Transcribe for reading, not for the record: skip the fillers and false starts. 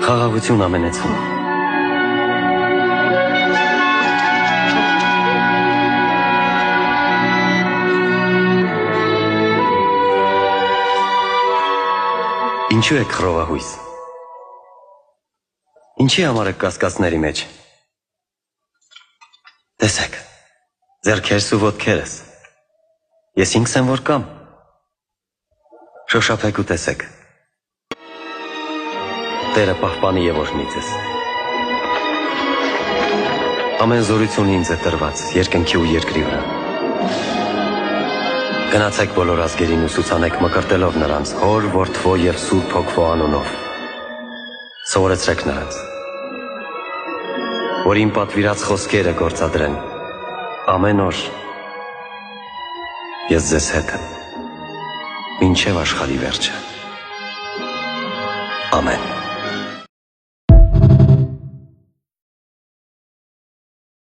Խաղաղություն ամենեցուն։ Ինչու եք խռովահույս։ Ինչի համար եք կասկածների մեջ։ Տեսեք, ձեռքերս ու ոտքերս։ Ես ինքս եմ որ կամ։ Շոշափեք ու տեսեք։ Տերը պահպանի եւ օրհնի ձեզ։ Ամեն զորություն ինձ է տրված երկնքի ու երկրի վրա։ Գնացեք բոլոր ազգերին ուսուցանեք մկրտելով նրանց Հոր, Որդվո եւ Սուրբ Հոգվո անունով։ Սովորեցրեք նրանց, որ իմ պատվիրած խոսքերը գործադրեն ամեն օր։ Ես ձեզ հետ եմ, մինչև աշխարհի վերջը։ Ամեն։